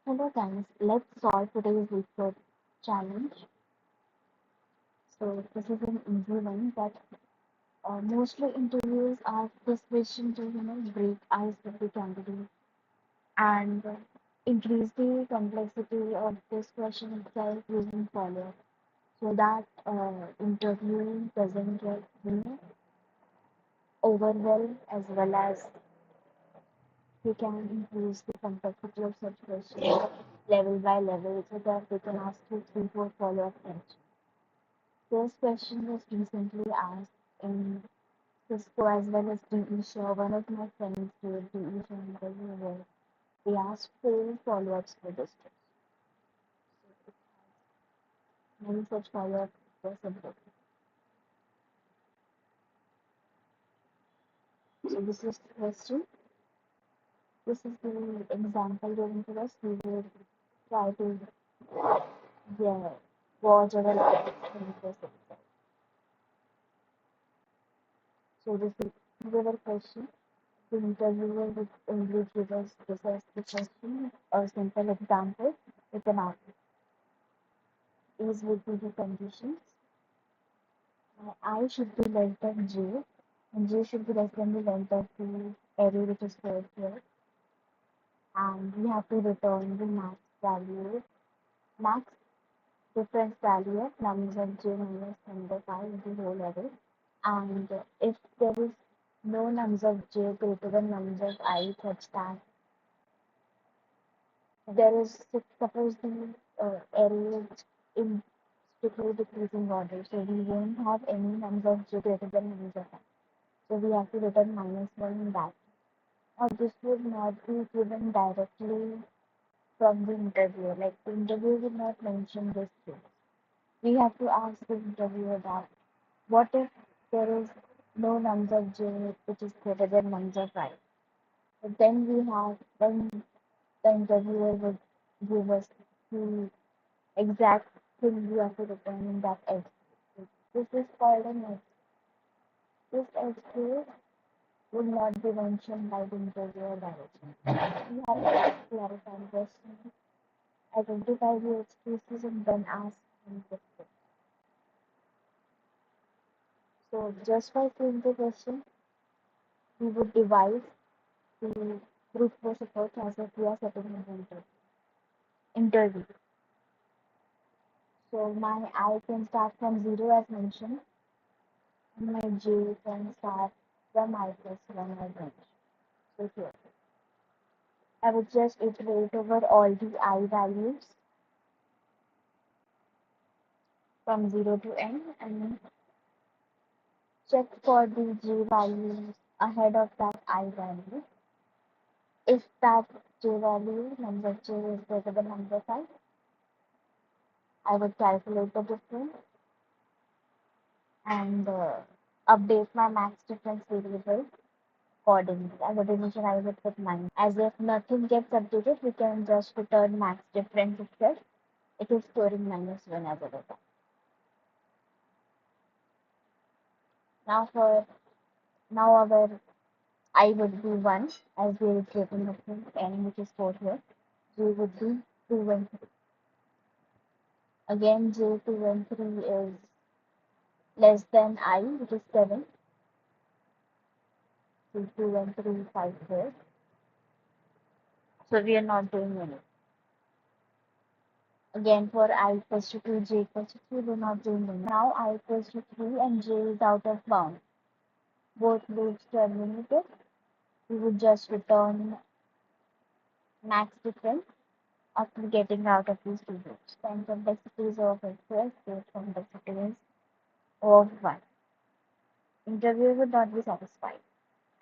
Hello guys, let's solve today's Leetcode challenge. So this is an easy one, but mostly interviews ask this question to break ice with the candidate and increase the complexity of this question itself using follow-up, so that interview doesn't get overwhelmed, as well as we can increase the complexity of such questions level by level, so that we can ask two, three, four follow-up questions. This question was recently asked in Cisco as well as THIS DeShaw. One of my friends did THIS DeShaw interview where they asked four follow-ups for this test. Many such follow-ups were simple. So this is the question. This is the example given to us. We will try to yeah, watch our in this exercise. So this is our question. The interviewer would only give us this as the question, a simple example with an output. These would be the conditions. I should be less than j, and j should be less than the length of the array which is stored here. And we have to return the max difference value of nums of j minus number 5 in the whole array. And if there is no nums of j greater than nums of I such that there is, suppose the array is in strictly decreasing order, so we won't have any nums of j greater than nums of I. So we have to return -1 in that. Now this would not be given directly from the interviewer. Like the interviewer would not mention this thing. We have to ask the interviewer that what if there is no nums of j which is greater than nums of I. But then the interviewer would give us the exact thing we have to return in that edge. This is called an edge. This edge case would not be mentioned by the interviewer directly. We have to clarify the question, identify the edge cases, and then ask them questions. So just by seeing the question, we would devise the brute force approach as if we are setting an interview. So my I can start from 0 as mentioned, and my J can start from I plus 1 as mentioned. So here, I would just iterate over all the I values from 0 to n and check for the J values ahead of that I value. If that J value, number J is greater than number 5, I would calculate the difference and update my max difference variable accordingly. I would initialize it with 9. As if nothing gets updated, we can just return max difference itself. It is storing -1 as a data. Now our I would be 1 as we are iterating up to n, which is 4 here. J would be 2 and 3. Again, J 2 and 3 is less than I, which is 7. So 2 and 3, 5 here. So we are not doing any. Again, for I equals to 2, j equals to 3, we're not doing any. Now I equals to 3 and j is out of bound. Both loops terminated. We would just return max difference after getting out of these two loops. Then complexity is of x, state complexity is of 1. Interviewer would not be satisfied.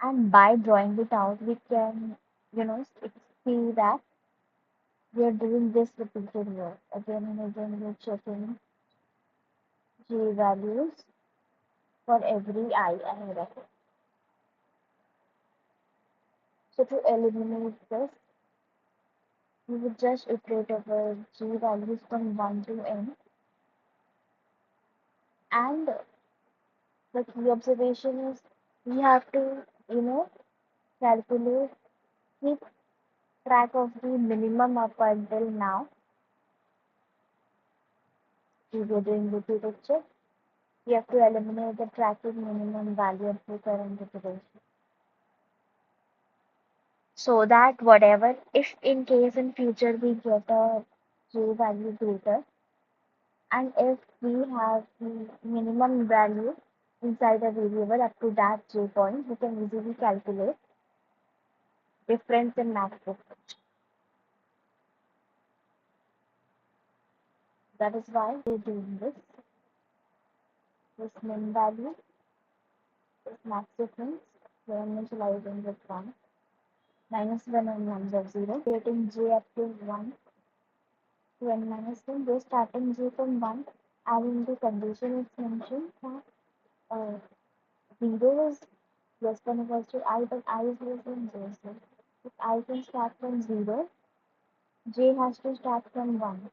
And by drawing it out, we can, see that we are doing this repeated work. Again and again, we're checking j values for every I ahead of it. So to eliminate this, we would just iterate over j values from 1 to n. And the key observation is we have to, calculate, keep track of the minimum up until now. If you're doing repeated check, you have to eliminate the tracking minimum value of the current iteration. So that whatever, if in case in future we get a j value greater, and if we have the minimum value inside a variable up to that j point, we can easily calculate difference in max difference. That is why we're doing this min value, this max difference, we're initializing with 1, minus 1 and 1 are 0, creating j up to 1 to n minus 1, we're starting j from 1, and in the condition it's mentioned that uh, 0 is less than or equal to I, but I is less than j. So if I can start from 0, j has to start from 1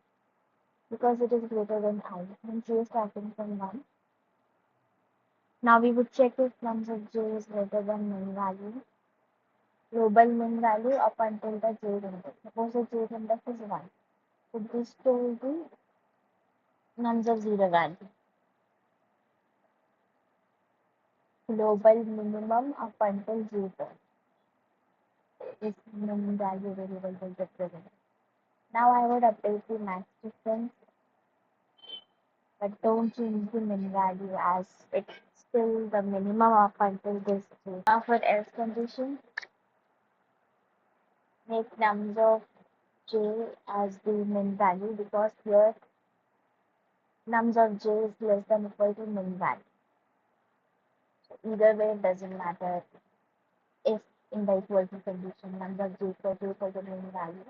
because it is greater than I. Then j is starting from 1. Now we would check if nums of j is greater than min value, global min value up until the j index. Suppose the j index is 1. So this will be nums of 0 value. Global minimum up until 0. This min value variable will represent. Now I would update the max difference, but don't change the min value as it's still the minimum up until this j. Now for else condition, make nums of j as the min value because here nums of j is less than or equal to min value. So either way it doesn't matter if in the equal to condition nums of j equal to min value.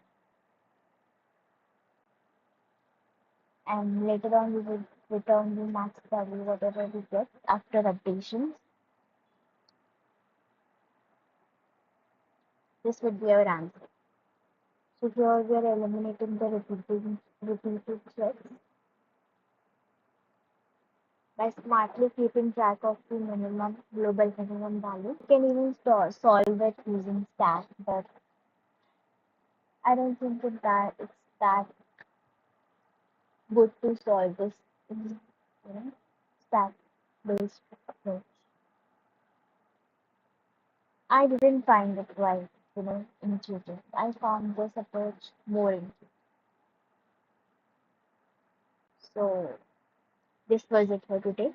And later on we will return the max value whatever we get after updations. This would be our answer. So here we are eliminating the repeated checks by smartly keeping track of the minimum global minimum value. You can even solve it using stat, but I don't think that it's that good to solve this in stat based approach. I didn't find it quite intuitive. I found this approach more intuitive. So this was it for today.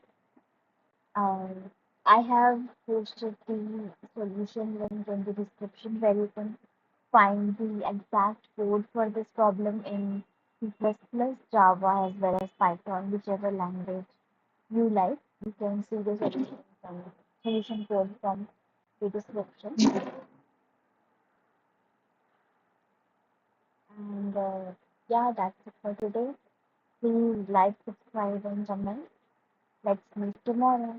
I have posted the solution link in the description where you can find the exact code for this problem in C++, Java, as well as Python, whichever language you like. You can see the solution code from the description. And yeah, that's it for today. Please like, subscribe, and comment. Let's meet tomorrow.